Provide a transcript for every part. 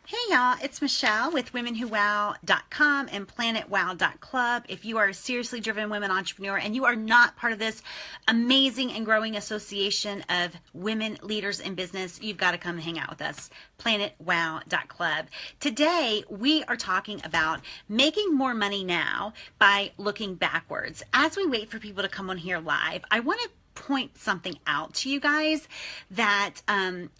Hey y'all, it's Michelle with WomenWhoWow.com and PlanetWOW.club. If you are a seriously driven women entrepreneur and you are not part of this amazing and growing association of women leaders in business, you've got to come hang out with us. PlanetWOW.club. Today we are talking about making more money now by looking backwards. As we wait for people to come on here live, I want to point something out to you guys that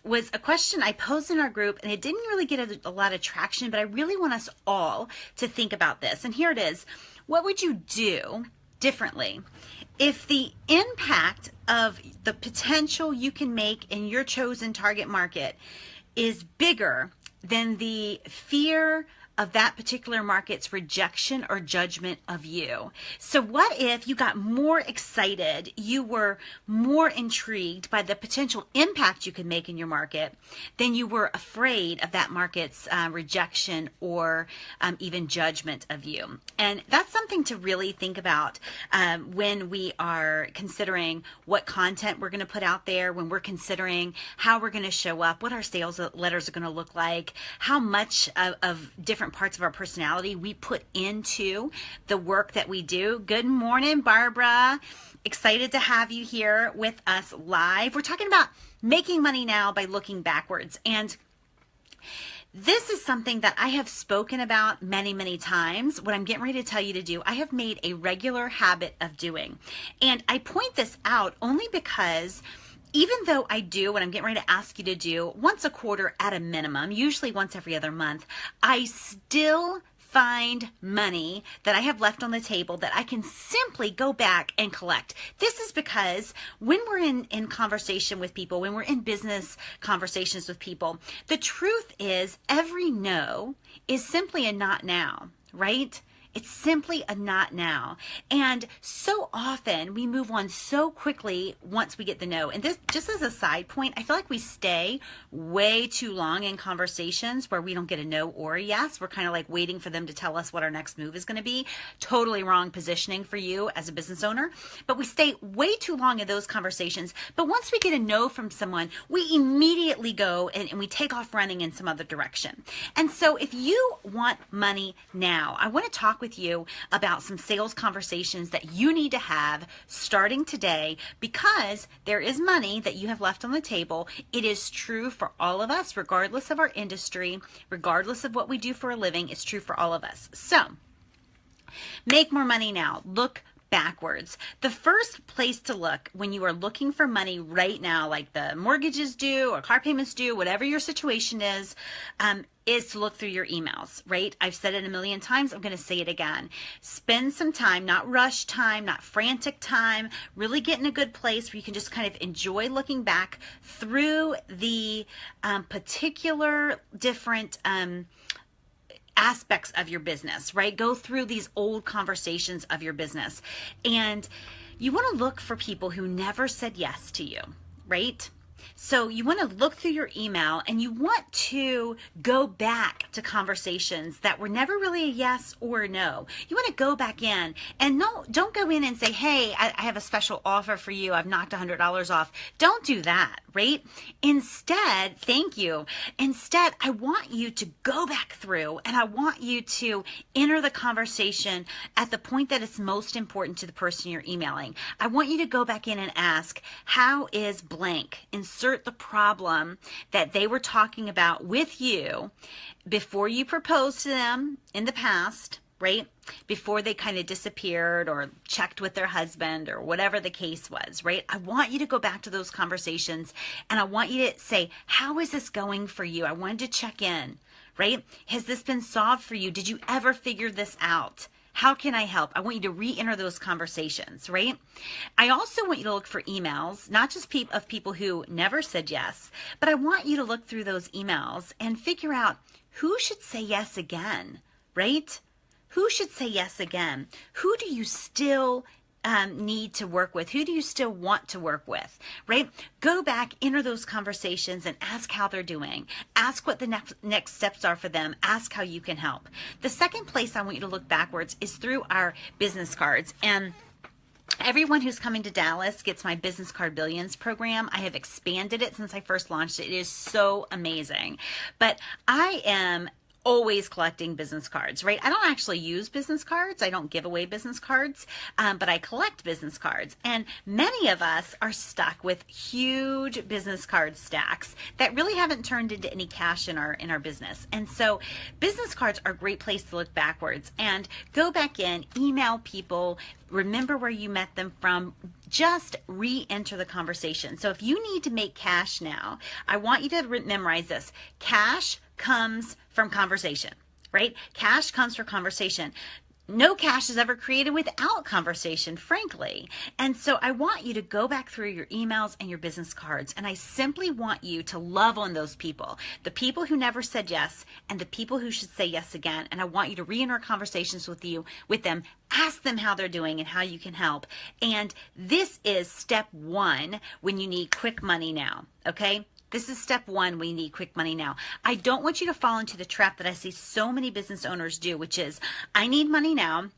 was a question I posed in our group, and it didn't really get a lot of traction, but I really want us all to think about this. And here it is. What would you do differently if the impact of the potential you can make in your chosen target market is bigger than the fear of that particular market's rejection or judgment of you? So what if you got more excited, you were more intrigued by the potential impact you could make in your market than you were afraid of that market's rejection or even judgment of you? And that's something to really think about when we are considering what content we're going to put out there, when we're considering how we're going to show up, what our sales letters are going to look like, how much of different parts of our personality we put into the work that we do. Good morning, Barbara. Excited to have you here with us live. We're talking about making money now by looking backwards. And this is something that I have spoken about many, many times. What I'm getting ready to tell you to do, I have made a regular habit of doing. And I point this out only because even though I do what I'm getting ready to ask you to do once a quarter at a minimum, usually once every other month, I still find money that I have left on the table that I can simply go back and collect. This is because when we're in conversation with people, when we're in business conversations with people, the truth is every no is simply a not now, right? It's simply a not now. And so often we move on so quickly once we get the no. And this, just as a side point, I feel like we stay way too long in conversations where we don't get a no or a yes. We're kind of like waiting for them to tell us what our next move is going to be. Totally wrong positioning for you as a business owner. But we stay way too long in those conversations. But once we get a no from someone, we immediately go and we take off running in some other direction. And so if you want money now, I want to talk with you about some sales conversations that you need to have starting today, because there is money that you have left on the table. It is true for all of us, regardless of our industry, regardless of what we do for a living. It's true for all of us. So make more money now. Look backwards. The first place to look when you are looking for money right now, like the mortgage is due or car payments due, whatever your situation is to look through your emails, right? I've said it a million times. I'm going to say it again. Spend some time, not rush time, not frantic time, really get in a good place where you can just kind of enjoy looking back through the particular different aspects of your business, right? Go through these old conversations of your business. And you want to look for people who never said yes to you, right? So you want to look through your email and you want to go back to conversations that were never really a yes or a no. You want to go back in and don't go in and say, hey, I have a special offer for you. I've knocked $100 off. Don't do that, right? Instead, thank you. Instead, I want you to go back through and I want you to enter the conversation at the point that it's most important to the person you're emailing. I want you to go back in and ask, how is blank? Insert the problem that they were talking about with you before you proposed to them in the past, right? Before they kind of disappeared or checked with their husband or whatever the case was, right? I want you to go back to those conversations and I want you to say, how is this going for you? I wanted to check in, right? Has this been solved for you? Did you ever figure this out? How can I help? I want you to re-enter those conversations, right? I also want you to look for emails, not just of people who never said yes, but I want you to look through those emails and figure out who should say yes again, right? Who should say yes again? Who do you still need to work with? Who do you still want to work with, right? Go back, enter those conversations and ask how they're doing. Ask what the next steps are for them. Ask how you can help. The second place I want you to look backwards is through our business cards. And Everyone who's coming to Dallas gets my Business Card Billions program. I have expanded it since I first launched it. It is so amazing. But I am always collecting business cards, right? I don't actually use business cards. I don't give away business cards, but I collect business cards. And many of us are stuck with huge business card stacks that really haven't turned into any cash in our business. And so business cards are a great place to look backwards and go back in, email people, remember where you met them from, just re-enter the conversation. So if you need to make cash now, I want you to memorize this. Cash comes from conversation, right? Cash comes from conversation. No cash is ever created without conversation, frankly. And so I want you to go back through your emails and your business cards, and I simply want you to love on those people, the people who never said yes and the people who should say yes again. And I want you to re-enter conversations with them, ask them how they're doing and how you can help. And this is step one when you need quick money now, okay? This is step one when you need quick money now. I don't want you to fall into the trap that I see so many business owners do, which is, I need money now,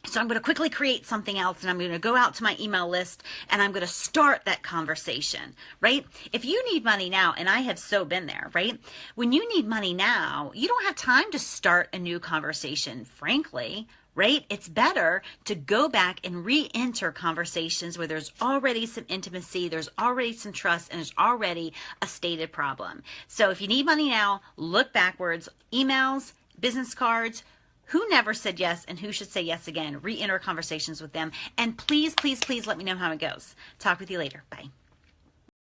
so I'm going to quickly create something else and I'm going to go out to my email list and I'm going to start that conversation, right? If you need money now, and I have so been there, right? When you need money now, you don't have time to start a new conversation, frankly, right? It's better to go back and re-enter conversations where there's already some intimacy, there's already some trust, and there's already a stated problem. So if you need money now, look backwards, emails, business cards, who never said yes and who should say yes again, re-enter conversations with them. And please, please, please let me know how it goes. Talk with you later. Bye.